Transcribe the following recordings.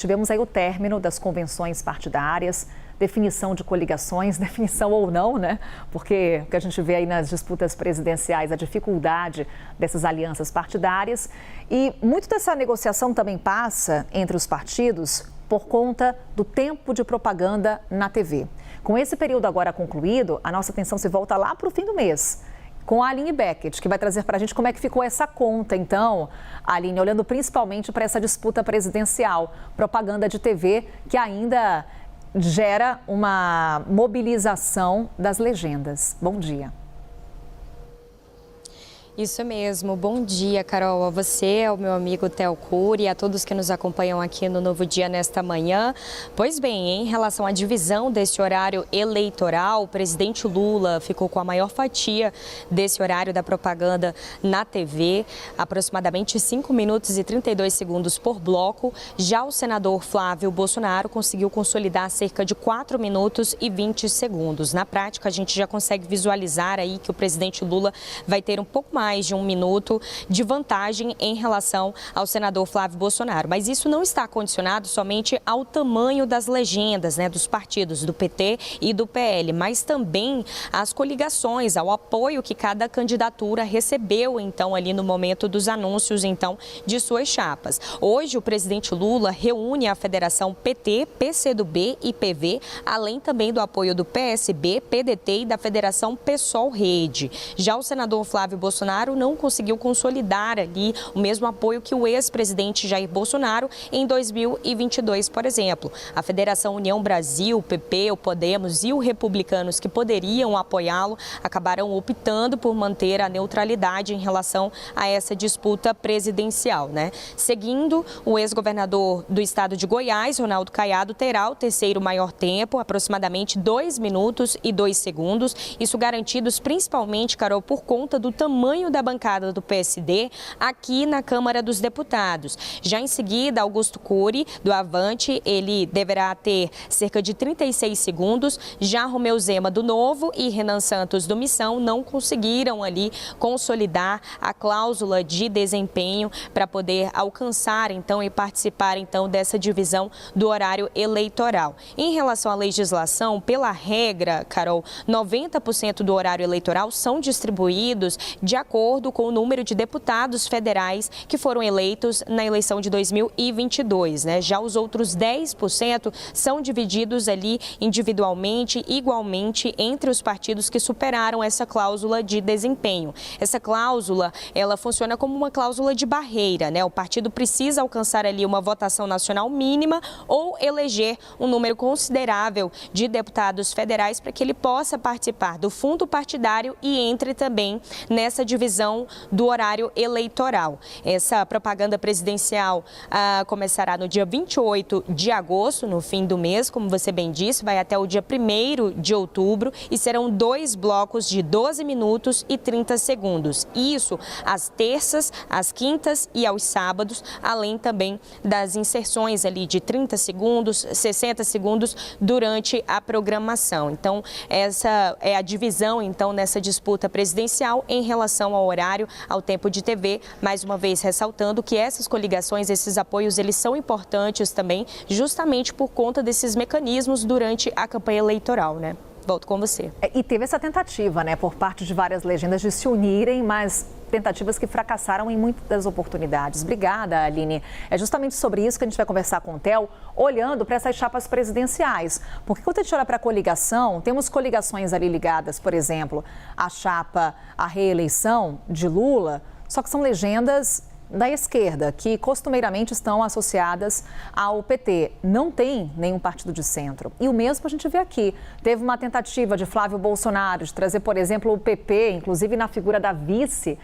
Tivemos aí o término das convenções partidárias, definição de coligações, definição ou não, né? Porque o que a gente vê aí nas disputas presidenciais, a dificuldade dessas alianças partidárias. E muito dessa negociação também passa entre os partidos por conta do tempo de propaganda na TV. Com esse período agora concluído, a nossa atenção se volta lá para o fim do mês, com a Aline Beckett, que vai trazer para a gente como é que ficou essa conta. Então, Aline, olhando principalmente para essa disputa presidencial, propaganda de TV que ainda gera uma mobilização das legendas. Bom dia. Isso mesmo. Bom dia, Carol, a você, ao meu amigo Theo Cury e a todos que nos acompanham aqui no Novo Dia nesta manhã. Pois bem, em relação à divisão desse horário eleitoral, o presidente Lula ficou com a maior fatia desse horário da propaganda na TV, aproximadamente 5 minutos e 32 segundos por bloco. Já o senador Flávio Bolsonaro conseguiu consolidar cerca de 4 minutos e 20 segundos. Na prática, a gente já consegue visualizar aí que o presidente Lula vai ter um pouco mais de 1 minuto de vantagem em relação ao senador Flávio Bolsonaro. Mas isso não está condicionado somente ao tamanho das legendas, né, dos partidos do PT e do PL, mas também às coligações, ao apoio que cada candidatura recebeu, então, ali no momento dos anúncios, então, de suas chapas. Hoje, o presidente Lula reúne a federação PT, PCdoB e PV, além também do apoio do PSB, PDT e da federação PSOL Rede. Já o senador Flávio Bolsonaro não conseguiu consolidar ali o mesmo apoio que o ex-presidente Jair Bolsonaro em 2022, por exemplo. A Federação União Brasil, o PP, o Podemos e o Republicanos que poderiam apoiá-lo acabaram optando por manter a neutralidade em relação a essa disputa presidencial, né? Seguindo, o ex-governador do estado de Goiás, Ronaldo Caiado, terá o terceiro maior tempo, aproximadamente 2 minutos e 2 segundos. Isso garantidos principalmente, Carol, por conta do tamanho da bancada do PSD aqui na Câmara dos Deputados. Já em seguida, Augusto Cury, do Avante, ele deverá ter cerca de 36 segundos. Já Romeu Zema, do Novo, e Renan Santos, do Missão, não conseguiram ali consolidar a cláusula de desempenho para poder alcançar, então, e participar, então, dessa divisão do horário eleitoral. Em relação à legislação, pela regra, Carol, 90% do horário eleitoral são distribuídos de acordo com o número de deputados federais que foram eleitos na eleição de 2022, né? Já os outros 10% são divididos ali individualmente, igualmente, entre os partidos que superaram essa cláusula de desempenho. Essa cláusula, ela funciona como uma cláusula de barreira, né? O partido precisa alcançar ali uma votação nacional mínima ou eleger um número considerável de deputados federais para que ele possa participar do fundo partidário e entre também nessa divisão do horário eleitoral. Essa propaganda presidencial começará no dia 28 de agosto, no fim do mês, como você bem disse, vai até o dia 1º de outubro e serão 2 blocos de 12 minutos e 30 segundos. Isso às terças, às quintas e aos sábados, além também das inserções ali de 30 segundos, 60 segundos durante a programação. Então, essa é a divisão, então, nessa disputa presidencial em relação ao horário, ao tempo de TV, mais uma vez ressaltando que essas coligações, esses apoios, eles são importantes também, justamente por conta desses mecanismos durante a campanha eleitoral, né? Volto com você. E teve essa tentativa, né, por parte de várias legendas de se unirem, mas tentativas que fracassaram em muitas oportunidades. Obrigada, Aline. É justamente sobre isso que a gente vai conversar com o Theo, olhando para essas chapas presidenciais. Porque quando a gente olha para a coligação, temos coligações ali ligadas, por exemplo, à chapa, à reeleição de Lula, só que são legendas da esquerda, que costumeiramente estão associadas ao PT. Não tem nenhum partido de centro. E o mesmo a gente vê aqui. Teve uma tentativa de Flávio Bolsonaro de trazer, por exemplo, o PP, inclusive na figura da vice.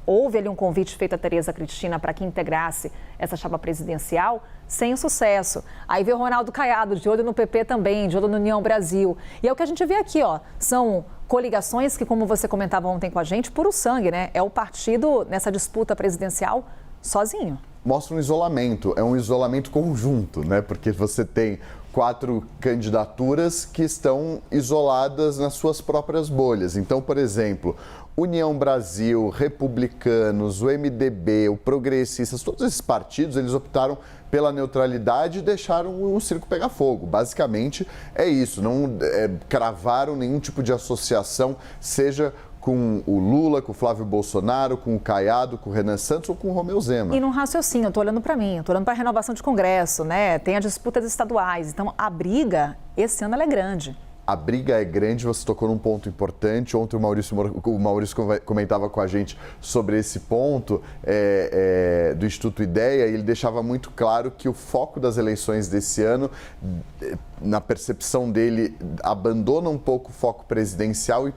Houve ali um convite feito a Tereza Cristina para que integrasse essa chapa presidencial, sem sucesso. Aí veio o Ronaldo Caiado, de olho no PP também, de olho no União Brasil. E é o que a gente vê aqui, ó, são coligações que, como você comentava ontem com a gente, puro sangue, né? É o partido nessa disputa presidencial sozinho. Mostra um isolamento, é um isolamento conjunto, né? Porque você tem 4 candidaturas que estão isoladas nas suas próprias bolhas. Então, por exemplo, União Brasil, Republicanos, o MDB, o Progressistas, todos esses partidos, eles optaram pela neutralidade e deixaram o circo pegar fogo. Basicamente é isso, não cravaram nenhum tipo de associação, seja com o Lula, com o Flávio Bolsonaro, com o Caiado, com o Renan Santos ou com o Romeu Zema. E num raciocínio, eu estou olhando para mim, eu estou olhando para a renovação de Congresso, né? Tem as disputas estaduais, então a briga, esse ano, ela é grande. A briga é grande, você tocou num ponto importante. Ontem o Maurício comentava com a gente sobre esse ponto do Instituto Ideia, e ele deixava muito claro que o foco das eleições desse ano, na percepção dele, abandona um pouco o foco presidencial e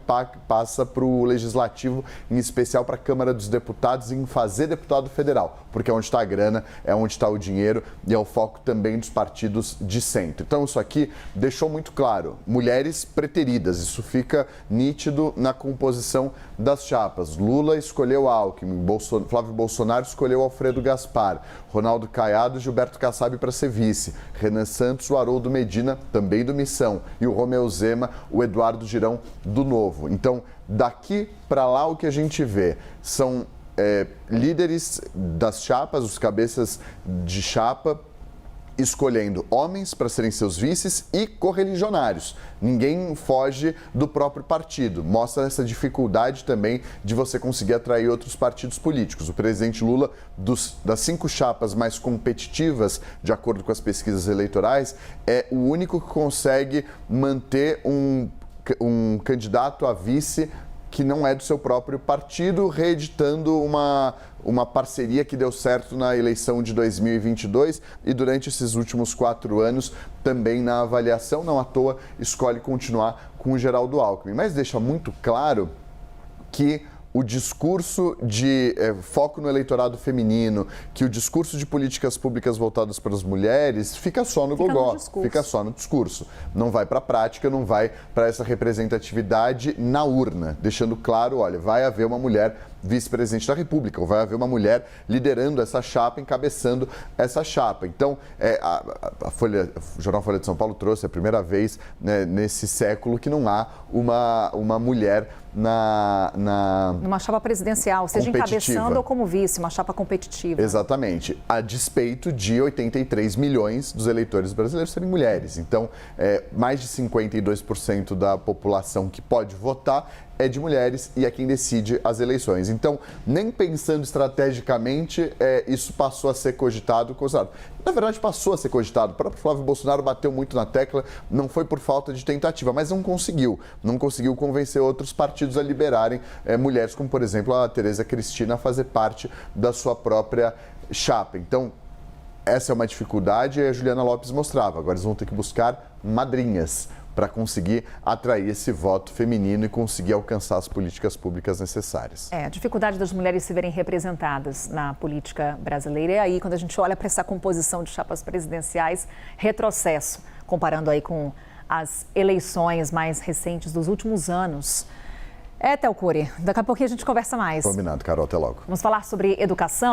passa para o legislativo, em especial para a Câmara dos Deputados, em fazer deputado federal, porque é onde está a grana, é onde está o dinheiro e é o foco também dos partidos de centro. Então isso aqui deixou muito claro, mulheres preteridas, isso fica nítido na composição das chapas. Lula escolheu Alckmin, Flávio Bolsonaro escolheu Alfredo Gaspar, Ronaldo Caiado e Gilberto Kassab para ser vice, Renan Santos, o Haroldo Medina, também do Missão, e o Romeu Zema, o Eduardo Girão, do Novo. Então, daqui para lá o que a gente vê são líderes das chapas, os cabeças de chapa, escolhendo homens para serem seus vices e correligionários. Ninguém foge do próprio partido. Mostra essa dificuldade também de você conseguir atrair outros partidos políticos. O presidente Lula, das 5 chapas mais competitivas, de acordo com as pesquisas eleitorais, é o único que consegue manter um candidato a vice que não é do seu próprio partido, reeditando uma parceria que deu certo na eleição de 2022 e durante esses últimos 4 anos também na avaliação, não à toa, escolhe continuar com o Geraldo Alckmin. Mas deixa muito claro que o discurso de foco no eleitorado feminino, que o discurso de políticas públicas voltadas para as mulheres fica só no gogó, fica só no discurso. Não vai para a prática, não vai para essa representatividade na urna, deixando claro, olha, vai haver uma mulher vice-presidente da República, ou vai haver uma mulher liderando essa chapa, encabeçando essa chapa. Então, o jornal Folha de São Paulo trouxe a primeira vez, né, nesse século que não há uma mulher numa chapa presidencial, seja encabeçando ou como vice, uma chapa competitiva. Exatamente, a despeito de 83 milhões dos eleitores brasileiros serem mulheres. Então, mais de 52% da população que pode votar é de mulheres e é quem decide as eleições. Então, nem pensando estrategicamente, isso passou a ser cogitado. Na verdade, passou a ser cogitado. O próprio Flávio Bolsonaro bateu muito na tecla, não foi por falta de tentativa, mas não conseguiu. Não conseguiu convencer outros partidos a liberarem mulheres, como, por exemplo, a Tereza Cristina, a fazer parte da sua própria chapa. Então, essa é uma dificuldade e a Juliana Lopes mostrava. Agora eles vão ter que buscar madrinhas para conseguir atrair esse voto feminino e conseguir alcançar as políticas públicas necessárias. A dificuldade das mulheres se verem representadas na política brasileira. E aí, quando a gente olha para essa composição de chapas presidenciais, retrocesso, comparando aí com as eleições mais recentes dos últimos anos. Théo Cury, daqui a pouquinho a gente conversa mais. Combinado, Carol, até logo. Vamos falar sobre educação.